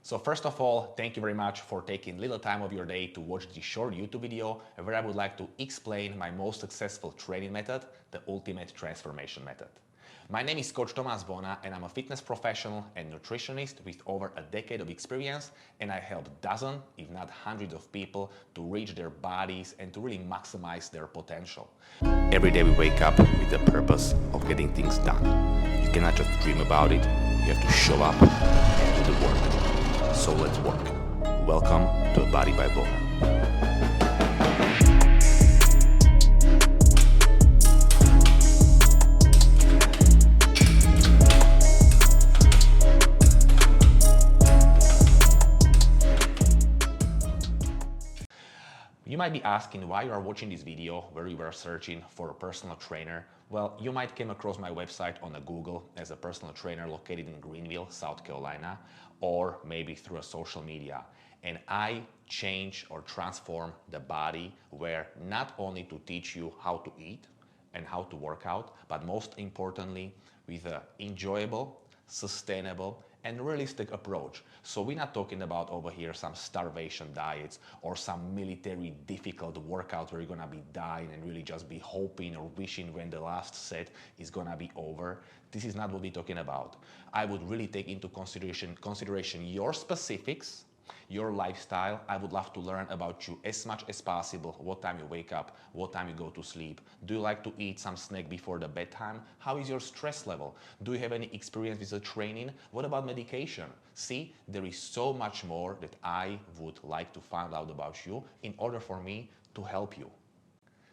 So first of all, thank you very much for taking little time of your day to watch this short YouTube video where I would like to explain my most successful training method, the Ultimate Transformation Method. My name is Coach Tomas Bona and I'm a fitness professional and nutritionist with over a decade of experience, and I help dozens, if not hundreds of people to reach their bodies and to really maximize their potential. Every day we wake up with the purpose of getting things done. You cannot just dream about it, you have to show up and do the work. So let's work. Welcome to A Body by Bona. You might be asking why you are watching this video where you were searching for a personal trainer. Well, you might came across my website on Google as a personal trainer located in Greenville, South Carolina, or maybe through a social media. And I change or transform the body where not only to teach you how to eat and how to work out, but most importantly, with an enjoyable, sustainable, and realistic approach. So we're not talking about over here some starvation diets or some military difficult workout where you're gonna be dying and really just be hoping or wishing when the last set is gonna be over. This is not what we're talking about. I would really take into consideration your specifics, your lifestyle. I would love to learn about you as much as possible. What time you wake up, what time you go to sleep. Do you like to eat some snack before the bedtime? How is your stress level? Do you have any experience with the training? What about medication? See, there is so much more that I would like to find out about you in order for me to help you.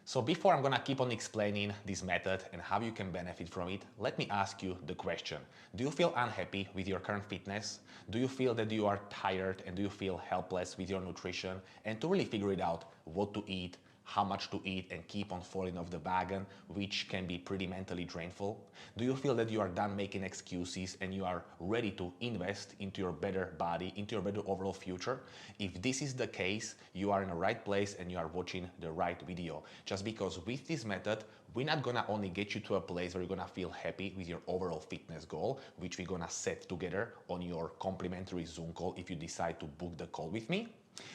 So before I'm gonna keep on explaining this method and how you can benefit from it, let me ask you the question. Do you feel unhappy with your current fitness? Do you feel that you are tired and do you feel helpless with your nutrition? And to really figure it out, what to eat, how much to eat, and keep on falling off the wagon, which can be pretty mentally drainful? Do you feel that you are done making excuses and you are ready to invest into your better body, into your better overall future? If this is the case, you are in the right place and you are watching the right video. Just because with this method, we're not gonna only get you to a place where you're gonna feel happy with your overall fitness goal, which we're gonna set together on your complimentary Zoom call if you decide to book the call with me.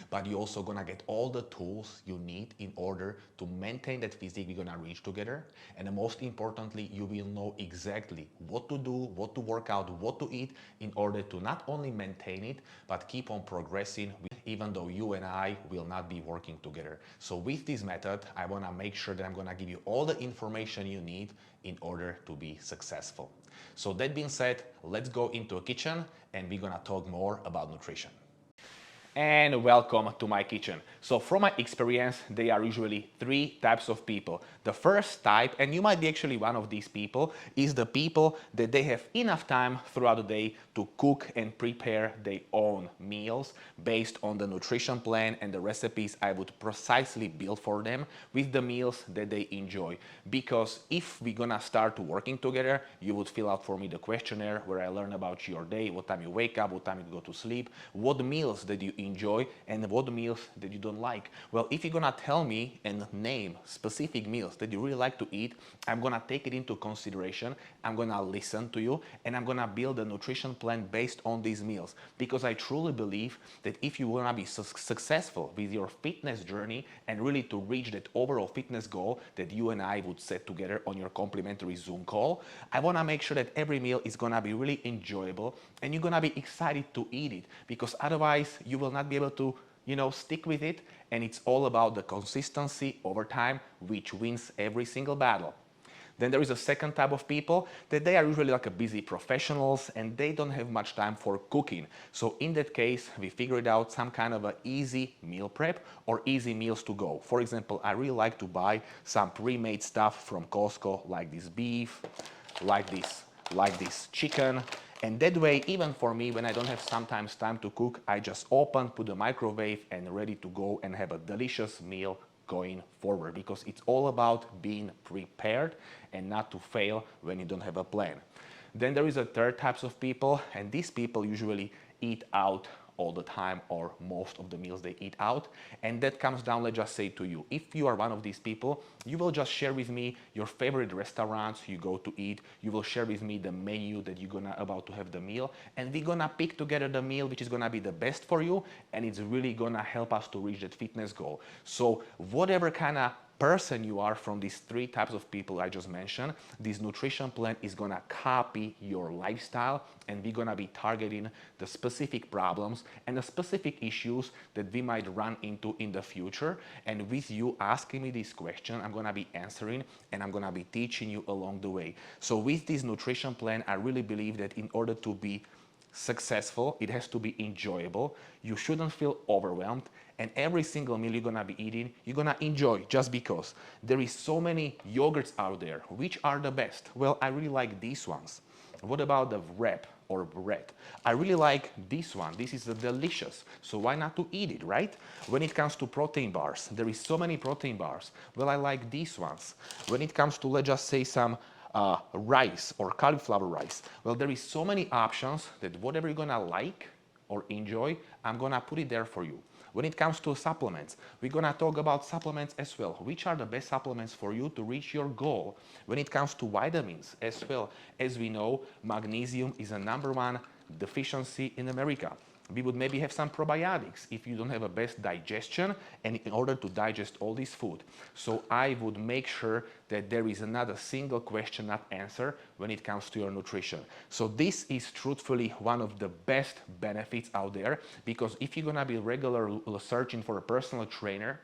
But you're also gonna get all the tools you need in order to maintain that physique we're gonna reach together. And most importantly, you will know exactly what to do, what to work out, what to eat in order to not only maintain it, but keep on progressing, even though you and I will not be working together. So with this method, I wanna make sure that I'm gonna give you all the information you need in order to be successful. So that being said, let's go into a kitchen and we're gonna talk more about nutrition. And welcome to my kitchen. So from my experience, there are usually three types of people. The first type, and you might be actually one of these people, is the people that they have enough time throughout the day to cook and prepare their own meals based on the nutrition plan and the recipes I would precisely build for them with the meals that they enjoy. Because if we're gonna start working together, you would fill out for me the questionnaire where I learn about your day, what time you wake up, what time you go to sleep, what meals that you enjoy and what meals that you don't like. Well, if you're gonna tell me and name specific meals that you really like to eat, I'm gonna take it into consideration, I'm gonna listen to you, and I'm gonna build a nutrition plan based on these meals. Because I truly believe that if you wanna be successful with your fitness journey and really to reach that overall fitness goal that you and I would set together on your complimentary Zoom call, I wanna make sure that every meal is gonna be really enjoyable and you're gonna be excited to eat it, because otherwise you will not be able to stick with it, and it's all about the consistency over time, which wins every single battle. Then there is a second type of people that they are usually like a busy professionals and they don't have much time for cooking. So in that case, we figured out some kind of an easy meal prep or easy meals to go. For example, I really like to buy some pre-made stuff from Costco, like this beef, like this chicken. And that way, even for me, when I don't have sometimes time to cook, I just open, put the microwave, and ready to go and have a delicious meal going forward, because it's all about being prepared and not to fail when you don't have a plan. Then there is a third types of people, and these people usually eat out all the time or most of the meals they eat out. And that comes down, let's just say, to you. If you are one of these people, you will just share with me your favorite restaurants you go to eat. You will share with me the menu that you're about to have the meal, and we're gonna pick together the meal which is gonna be the best for you, and it's really gonna help us to reach that fitness goal. So whatever kind of person you are from these three types of people I just mentioned, this nutrition plan is gonna copy your lifestyle, and we're gonna be targeting the specific problems and the specific issues that we might run into in the future. And with you asking me this question, I'm gonna be answering, and I'm gonna be teaching you along the way. So with this nutrition plan, I really believe that in order to be successful, it has to be enjoyable. You shouldn't feel overwhelmed, and every single meal you're gonna be eating, you're gonna enjoy just because. There is so many yogurts out there. Which are the best? Well, I really like these ones. What about the wrap or bread? I really like this one. This is delicious. So why not to eat it, right? When it comes to protein bars, there is so many protein bars. Well, I like these ones. When it comes to, let's just say, some rice or cauliflower rice, well, there is so many options that whatever you're gonna like or enjoy, I'm gonna put it there for you. When it comes to supplements, we're gonna talk about supplements as well. Which are the best supplements for you to reach your goal? When it comes to vitamins as well, as we know, magnesium is a #1 deficiency in America. We would maybe have some probiotics if you don't have a best digestion and in order to digest all this food. So I would make sure that there is not a single question not answered when it comes to your nutrition. So this is truthfully one of the best benefits out there, because if you're gonna be regularly searching for a personal trainer,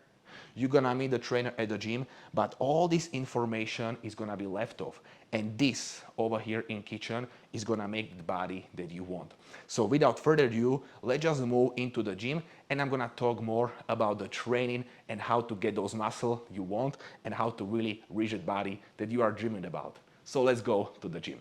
you're gonna meet the trainer at the gym, but all this information is gonna be left off. And this over here in kitchen is gonna make the body that you want. So without further ado, let's just move into the gym, and I'm gonna talk more about the training and how to get those muscles you want and how to really reach that body that you are dreaming about. So let's go to the gym.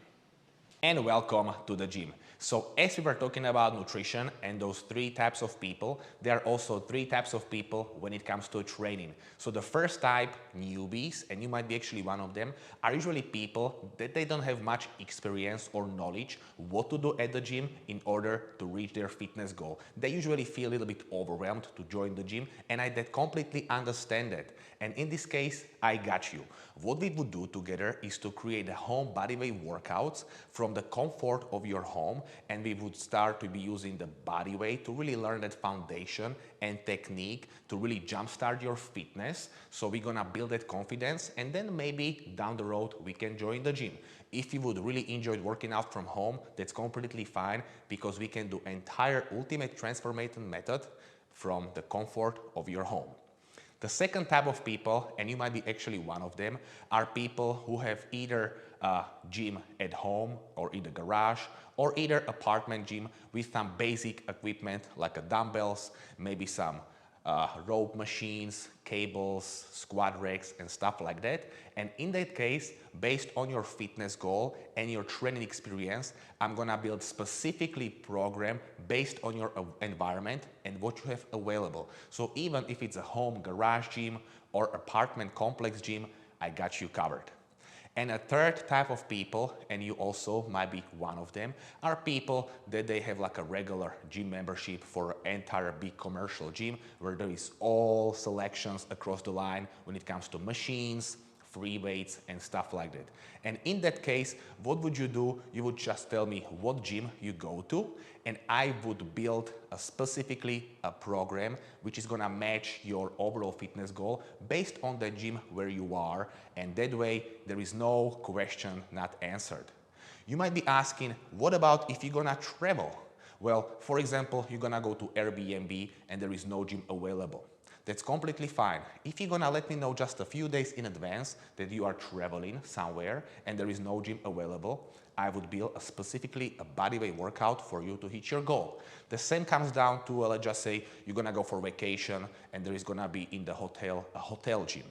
And welcome to the gym. So as we were talking about nutrition and those three types of people, there are also three types of people when it comes to training. So the first type, newbies, and you might be actually one of them, are usually people that they don't have much experience or knowledge what to do at the gym in order to reach their fitness goal. They usually feel a little bit overwhelmed to join the gym, and I completely understand that. And in this case, I got you. What we would do together is to create a home bodyweight workouts from the comfort of your home, and we would start to be using the bodyweight to really learn that foundation and technique to really jumpstart your fitness. So we're gonna build that confidence, and then maybe down the road we can join the gym. If you would really enjoy working out from home, that's completely fine, because we can do entire ultimate transformation method from the comfort of your home. The second type of people, and you might be actually one of them, are people who have either a gym at home or in the garage, or either apartment gym with some basic equipment like a dumbbells, maybe some rope machines, cables, squat racks, and stuff like that. And in that case, based on your fitness goal and your training experience, I'm gonna build specifically program based on your environment and what you have available. So even if it's a home garage gym or apartment complex gym, I got you covered. And a third type of people, and you also might be one of them, are people that they have like a regular gym membership for an entire big commercial gym where there is all selections across the line when it comes to machines, free weights, and stuff like that. And in that case, what would you do? You would just tell me what gym you go to, and I would build specifically a program which is gonna match your overall fitness goal based on the gym where you are, and that way there is no question not answered. You might be asking, what about if you're gonna travel? Well, for example, you're gonna go to Airbnb and there is no gym available. That's completely fine. If you're gonna let me know just a few days in advance that you are traveling somewhere and there is no gym available, I would build specifically a bodyweight workout for you to hit your goal. The same comes down to, let's just say you're gonna go for vacation and there is gonna be in the hotel a hotel gym.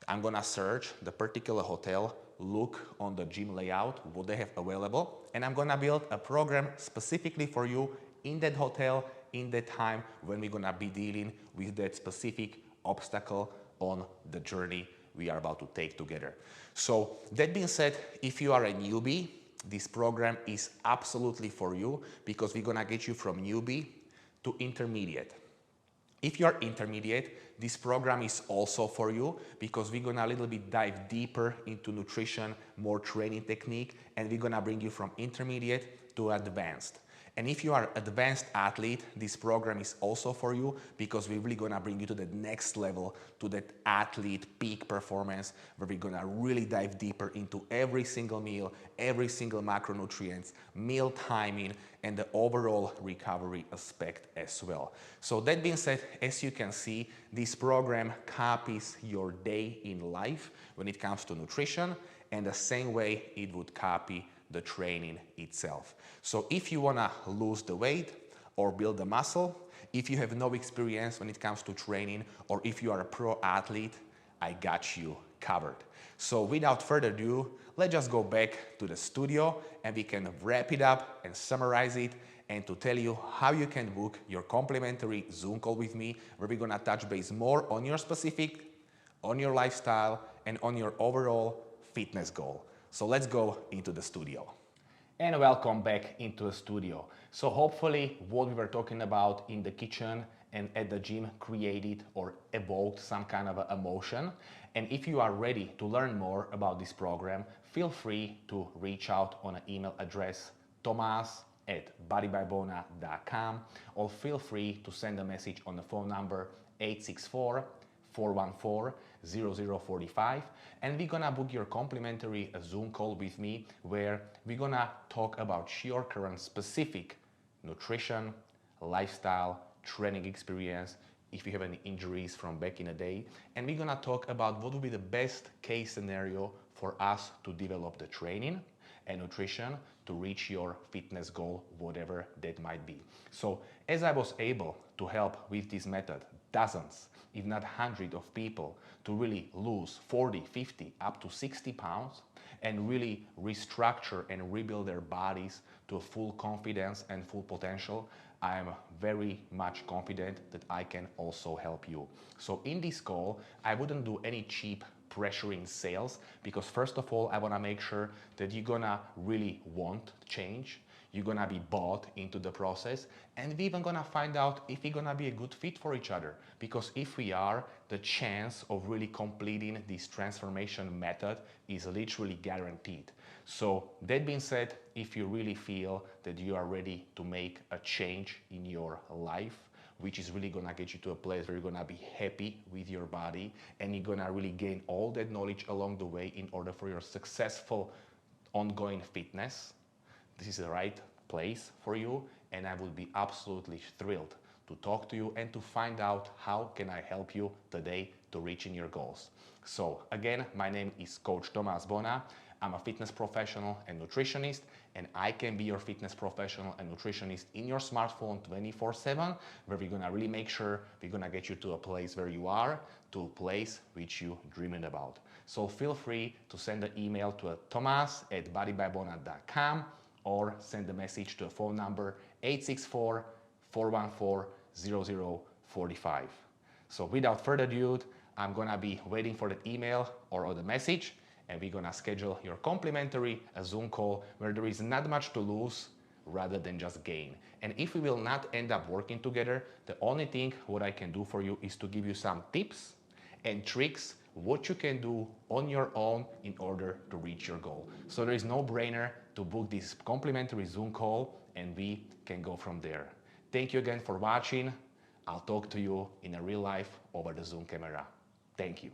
I'm gonna search the particular hotel, look on the gym layout, what they have available, and I'm gonna build a program specifically for you in that hotel, in that time when we're gonna be dealing with that specific obstacle on the journey we are about to take together. So that being said, if you are a newbie, this program is absolutely for you, because we're gonna get you from newbie to intermediate. If you are intermediate, this program is also for you because we're gonna a little bit dive deeper into nutrition, more training technique, and we're gonna bring you from intermediate to advanced. And if you are advanced athlete, this program is also for you because we're really gonna bring you to the next level, to that athlete peak performance, where we're gonna really dive deeper into every single meal, every single macronutrients, meal timing, and the overall recovery aspect as well. So that being said, as you can see, this program copies your day in life when it comes to nutrition, and the same way it would copy the training itself. So if you wanna lose the weight or build the muscle, if you have no experience when it comes to training, or if you are a pro athlete, I got you covered. So without further ado, let's just go back to the studio and we can wrap it up and summarize it, and to tell you how you can book your complimentary Zoom call with me, where we're gonna touch base more on your specific, on your lifestyle, and on your overall fitness goal. So let's go into the studio. And welcome back into the studio. So hopefully what we were talking about in the kitchen and at the gym created or evoked some kind of emotion. And if you are ready to learn more about this program, feel free to reach out on an email address tomas@bodybybona.com, or feel free to send a message on the phone number 864-414-0045, and we're gonna book your complimentary Zoom call with me, where we're gonna talk about your current specific nutrition, lifestyle, training experience, if you have any injuries from back in the day, and we're gonna talk about what would be the best case scenario for us to develop the training and nutrition to reach your fitness goal, whatever that might be. So as I was able to help with this method dozens, if not hundreds of people to really lose 40, 50, up to 60 pounds and really restructure and rebuild their bodies to a full confidence and full potential, I am very much confident that I can also help you. So in this call, I wouldn't do any cheap pressuring sales, because first of all, I wanna make sure that you're gonna really want change. You're gonna be bought into the process, and we're even gonna find out if we're gonna be a good fit for each other. Because if we are, the chance of really completing this transformation method is literally guaranteed. So that being said, if you really feel that you are ready to make a change in your life, which is really gonna get you to a place where you're gonna be happy with your body, and you're gonna really gain all that knowledge along the way in order for your successful ongoing fitness, this is the right place for you, and I would be absolutely thrilled to talk to you and to find out how can I help you today to reaching your goals. So again, my name is Coach Tomas Bona. I'm a fitness professional and nutritionist, and I can be your fitness professional and nutritionist in your smartphone 24/7, where we're gonna really make sure we're gonna get you to a place where you are, to a place which you dreamed about. So feel free to send an email to tomas@bodybybona.com, or send a message to a phone number 864-414-0045. So without further ado, I'm gonna be waiting for the email or the message, and we're gonna schedule your complimentary Zoom call where there is not much to lose rather than just gain. And if we will not end up working together, the only thing what I can do for you is to give you some tips and tricks what you can do on your own in order to reach your goal. So there is no brainer to book this complimentary Zoom call, and we can go from there. Thank you again for watching. I'll talk to you in a real life over the Zoom camera. Thank you.